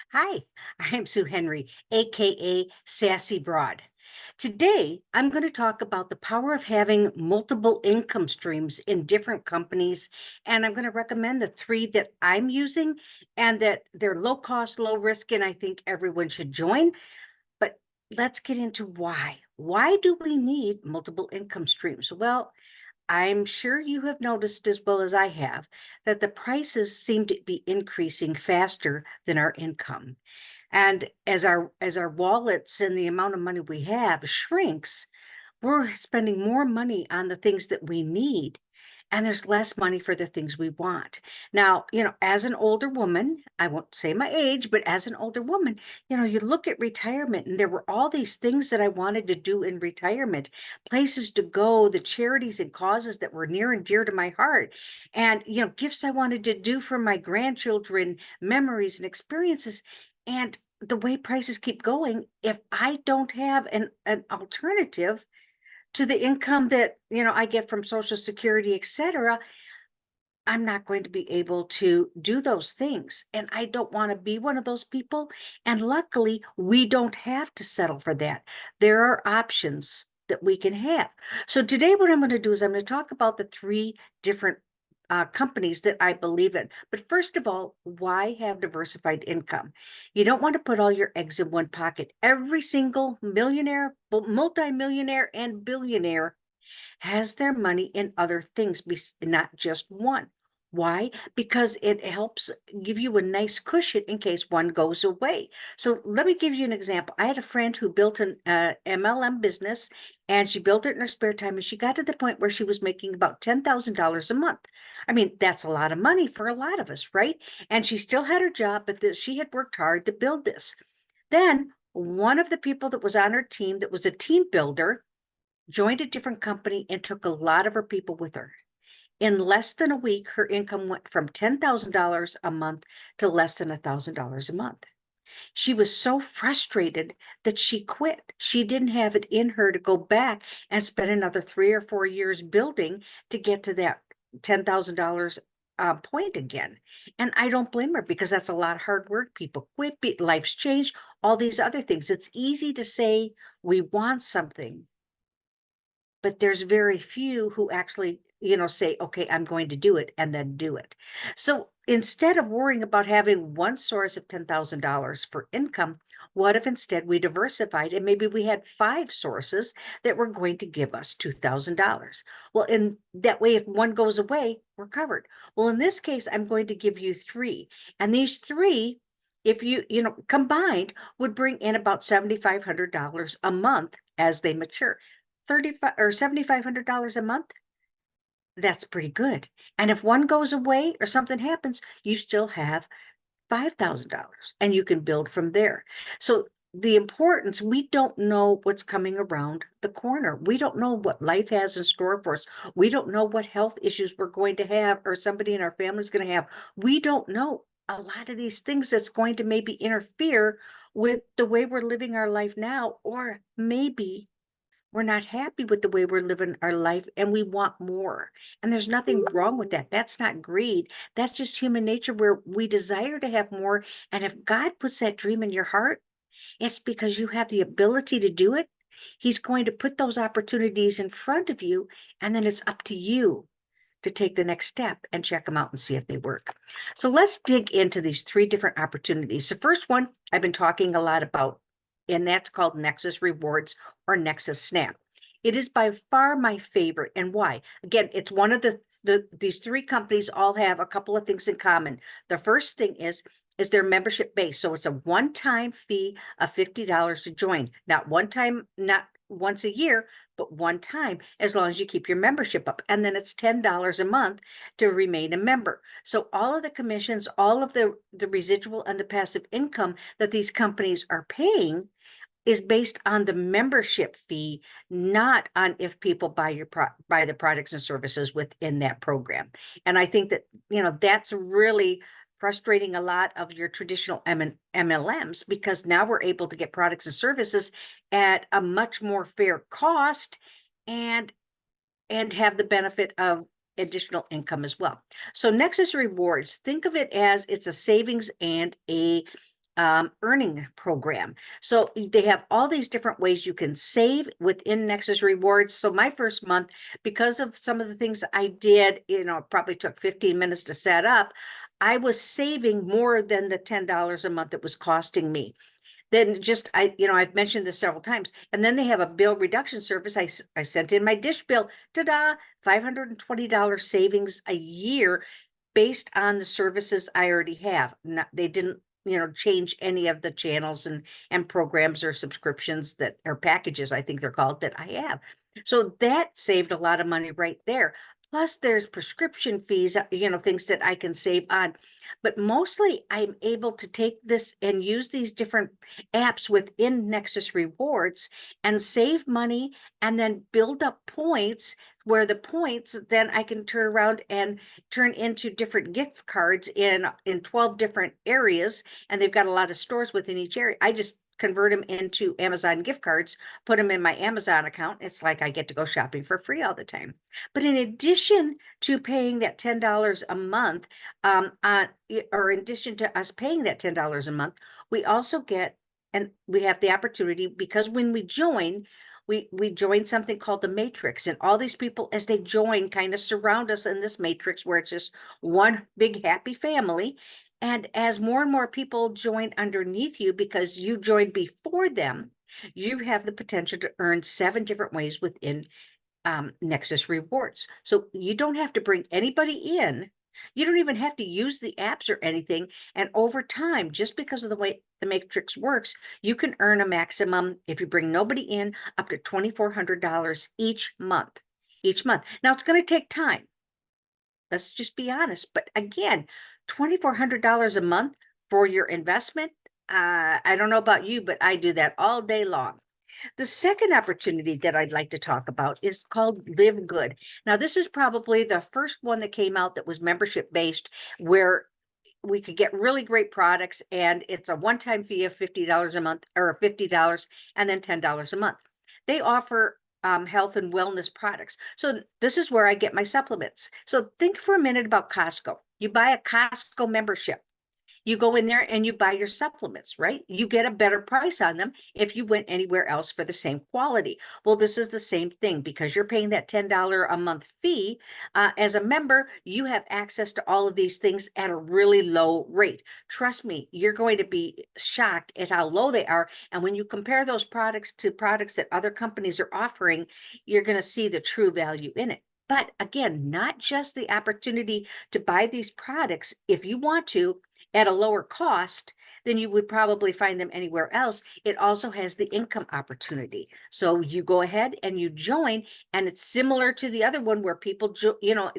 Hi, I'm Sue Henry, aka Sassy Broad. Today, I'm going to talk about the power of having multiple income streams in different companies, and I'm going to recommend the three that I'm using and that they're low cost, low risk, and I think everyone should join. But let's get into why. Why do we need multiple income streams? Well, I'm sure you have noticed as well as I have that the prices seem to be increasing faster than our income. And as our wallets and the amount of money we have shrinks, we're spending more money on the things that we need, and there's less money for the things we want. Now, as an older woman, I won't say my age, but as an older woman, you look at retirement, and there were all these things that I wanted to do in retirement, places to go, the charities and causes that were near and dear to my heart, and, gifts I wanted to do for my grandchildren, memories and experiences. And the way prices keep going, if I don't have an alternative to the income that, I get from Social Security, et cetera, I'm not going to be able to do those things. And I don't want to be one of those people. And luckily, we don't have to settle for that. There are options that we can have. So today, what I'm going to do is I'm going to talk about the three different companies that I believe in. But first of all, why have diversified income? You don't want to put all your eggs in one pocket. Every single millionaire, multimillionaire, and billionaire has their money in other things, not just one. Why? Because it helps give you a nice cushion in case one goes away. So let me give you an example. I had a friend who built an MLM business, and she built it in her spare time, and she got to the point where she was making about $10,000 a month. I mean, that's a lot of money for a lot of us, right? And she still had her job, but she had worked hard to build this. Then one of the people that was on her team, that was a team builder, joined a different company and took a lot of her people with her. In less than a week, her income went from $10,000 a month to less than $1,000 a month. She was so frustrated that she quit. She didn't have it in her to go back and spend another 3 or 4 years building to get to that $10,000 point again. And I don't blame her, because that's a lot of hard work. People quit, life's changed, all these other things. It's easy to say we want something, but there's very few who actually, say, okay, I'm going to do it, and then do it. So instead of worrying about having one source of $10,000 for income, what if instead we diversified and maybe we had 5 sources that were going to give us $2,000? Well, in that way, if one goes away, we're covered. Well, in this case, I'm going to give you three. And these three, if combined, would bring in about $7,500 a month as they mature. 35 or $7,500 a month, that's pretty good. And if one goes away or something happens, you still have $5,000, and you can build from there. So the importance, we don't know what's coming around the corner. We don't know what life has in store for us. We don't know what health issues we're going to have, or somebody in our family is going to have. We don't know a lot of these things that's going to maybe interfere with the way we're living our life now, or maybe we're not happy with the way we're living our life and we want more. And there's nothing wrong with that. That's not greed. That's just human nature, where we desire to have more. And if God puts that dream in your heart, it's because you have the ability to do it. He's going to put those opportunities in front of you, and then it's up to you to take the next step and check them out and see if they work. So let's dig into these three different opportunities. The first one I've been talking a lot about, and that's called Nexus Rewards, or Nexus Snap. It is by far my favorite. And why? Again, it's one of these three companies all have a couple of things in common. The first thing is their membership base. So it's a one-time fee of $50 to join. Not one time, not once a year, but one time, as long as you keep your membership up. And then it's $10 a month to remain a member. So all of the commissions, all of the residual and the passive income that these companies are paying is based on the membership fee, not on if people buy buy the products and services within that program. And I think that, that's really frustrating a lot of your traditional MLMs, because now we're able to get products and services at a much more fair cost, and have the benefit of additional income as well. So Nexus Rewards, think of it as it's a savings and a earning program. So they have all these different ways you can save within Nexus Rewards. So my first month, because of some of the things I did, it probably took 15 minutes to set up, I was saving more than the $10 a month it was costing me. Then I've mentioned this several times. And then they have a bill reduction service. I sent in my dish bill, ta-da, $520 savings a year based on the services I already have. They didn't, change any of the channels and programs or subscriptions or packages, I think they're called, that I have. So that saved a lot of money right there. Plus there's prescription fees, things that I can save on. But mostly I'm able to take this and use these different apps within Nexus Rewards and save money and then build up points, where the points then I can turn around and turn into different gift cards in 12 different areas. And they've got a lot of stores within each area. I just convert them into Amazon gift cards, put them in my Amazon account. It's like I get to go shopping for free all the time. But in addition to paying that $10 a month, or in addition to us paying that $10 a month, we also get, and we have the opportunity, because when we join, we join something called the matrix, and all these people, as they join, kind of surround us in this matrix where it's just one big happy family. And as more and more people join underneath you, because you joined before them, you have the potential to earn 7 different ways within Nexus Rewards. So you don't have to bring anybody in. You don't even have to use the apps or anything. And over time, just because of the way the matrix works, you can earn a maximum, if you bring nobody in, up to $2,400 each month. Now, it's going to take time. Let's just be honest. But again, $2,400 a month for your investment. I don't know about you, but I do that all day long. The second opportunity that I'd like to talk about is called LiveGood. Now, this is probably the first one that came out that was membership based, where we could get really great products, and it's a one-time fee of $50 a month, or $50 and then $10 a month. They offer health and wellness products. So this is where I get my supplements. So think for a minute about Costco. You buy a Costco membership. You go in there and you buy your supplements, right? You get a better price on them if you went anywhere else for the same quality. Well, this is the same thing, because you're paying that $10 a month fee. As a member, you have access to all of these things at a really low rate. Trust me, you're going to be shocked at how low they are. And when you compare those products to products that other companies are offering, you're going to see the true value in it. But again, not just the opportunity to buy these products if you want to, at a lower cost than you would probably find them anywhere else. It also has the income opportunity. So you go ahead and you join, and it's similar to the other one where people,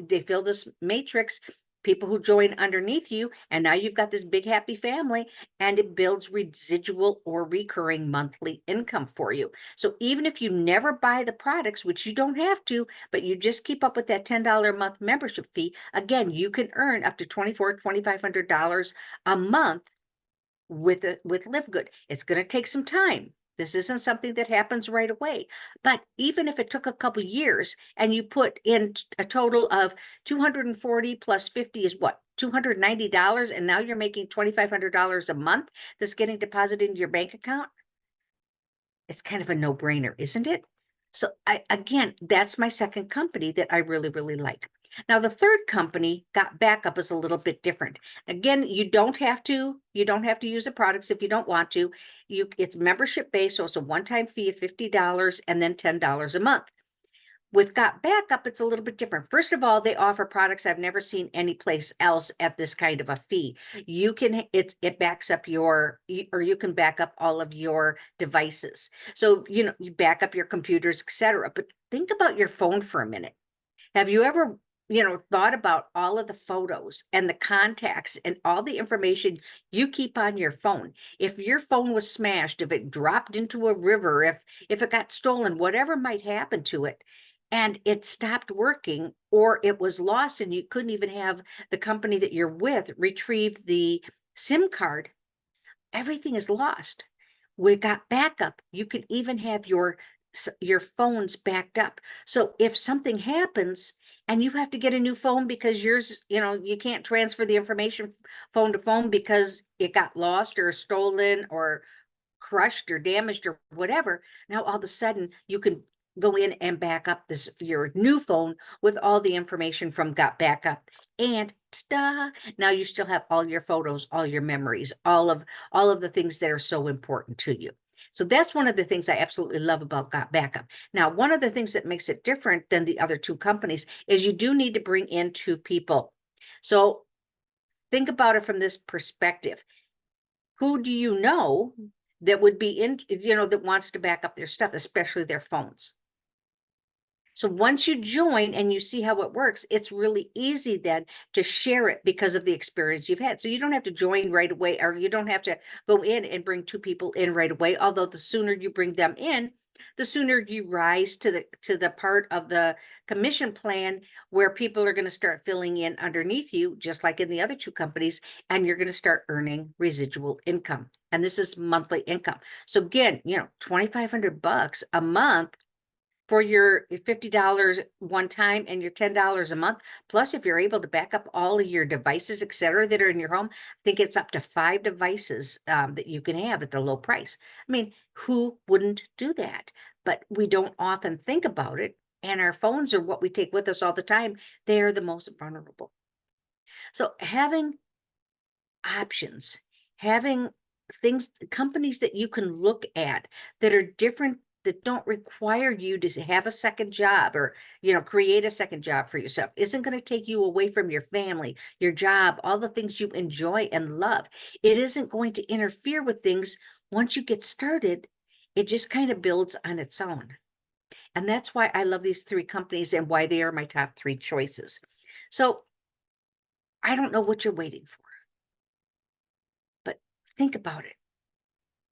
they fill this matrix, people who join underneath you, and now you've got this big happy family, and it builds residual or recurring monthly income for you. So even if you never buy the products, which you don't have to, but you just keep up with that $10 a month membership fee, again, you can earn up to $2,500 a month with LiveGood. It's going to take some time. This isn't something that happens right away. But even if it took a couple years and you put in a total of 240 plus 50 is what? $290, and now you're making $2,500 a month that's getting deposited into your bank account. It's kind of a no-brainer, isn't it? So again, that's my second company that I really, really like. Now, the third company, GotBackUp, is a little bit different. Again, you don't have to use the products if you don't want to. It's membership based, so it's a one-time fee of $50 and then $10 a month. With GotBackUp, it's a little bit different. First of all, they offer products I've never seen anyplace else at this kind of a fee. It backs up or you can back up all of your devices. So, you back up your computers, etc. But think about your phone for a minute. Have you ever, thought about all of the photos and the contacts and all the information you keep on your phone? If your phone was smashed, if it dropped into a river, if it got stolen, whatever might happen to it, and it stopped working, or it was lost and you couldn't even have the company that you're with retrieve the SIM card, everything is lost. We got backup. You can even have your phones backed up. So if something happens, and you have to get a new phone because yours, you can't transfer the information phone to phone because it got lost or stolen or crushed or damaged or whatever. Now all of a sudden you can go in and back up your new phone with all the information from GotBackUp, and ta-da, now you still have all your photos, all your memories, all of the things that are so important to you. So that's one of the things I absolutely love about GotBackUp. Now, one of the things that makes it different than the other two companies is you do need to bring in two people. So think about it from this perspective. Who do you know that would be that wants to back up their stuff, especially their phones? So once you join and you see how it works, it's really easy then to share it because of the experience you've had. So you don't have to join right away, or you don't have to go in and bring two people in right away. Although the sooner you bring them in, the sooner you rise to the part of the commission plan where people are going to start filling in underneath you, just like in the other two companies, and you're going to start earning residual income. And this is monthly income. So again, $2,500 a month for your $50 one time and your $10 a month. Plus, if you're able to back up all of your devices, et cetera, that are in your home, I think it's up to 5 devices that you can have at the low price. I mean, who wouldn't do that? But we don't often think about it. And our phones are what we take with us all the time. They are the most vulnerable. So having options, having companies that you can look at that are different, that don't require you to have a second job or, create a second job for yourself, isn't going to take you away from your family, your job, all the things you enjoy and love. It isn't going to interfere with things. Once you get started, it just kind of builds on its own. And that's why I love these 3 companies and why they are my top 3 choices. So I don't know what you're waiting for, but think about it.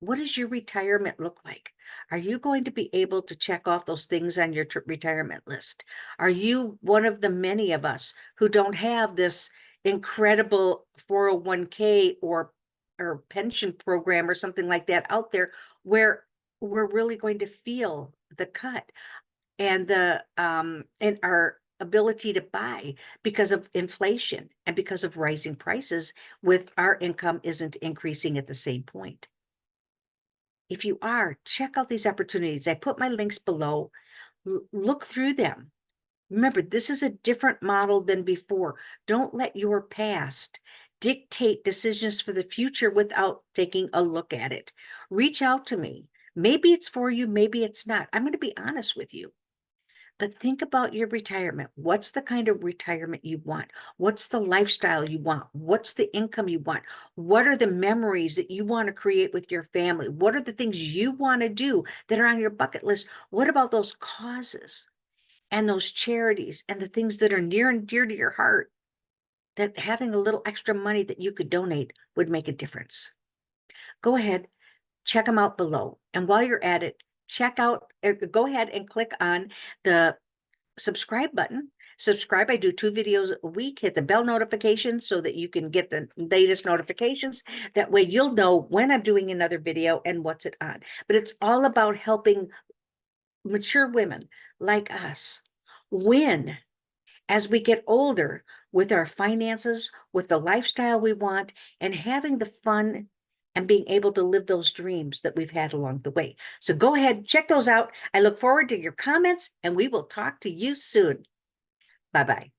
What does your retirement look like? Are you going to be able to check off those things on your retirement list? Are you one of the many of us who don't have this incredible 401k or pension program or something like that out there where we're really going to feel the cut and and our ability to buy because of inflation and because of rising prices with our income isn't increasing at the same point? If you are, check out these opportunities. I put my links below. Look through them. Remember, this is a different model than before. Don't let your past dictate decisions for the future without taking a look at it. Reach out to me. Maybe it's for you, maybe it's not. I'm going to be honest with you. But think about your retirement. What's the kind of retirement you want? What's the lifestyle you want? What's the income you want? What are the memories that you want to create with your family? What are the things you want to do that are on your bucket list? What about those causes and those charities and the things that are near and dear to your heart, that having a little extra money that you could donate would make a difference? Go ahead, check them out below. And while you're at it, go ahead and click on the subscribe button. Subscribe. I do 2 videos a week. Hit the bell notification so that you can get the latest notifications. That way you'll know when I'm doing another video and what's it on. But it's all about helping mature women like us win as we get older with our finances, with the lifestyle we want, and having the fun and being able to live those dreams that we've had along the way. So go ahead, check those out. I look forward to your comments, and we will talk to you soon. Bye-bye.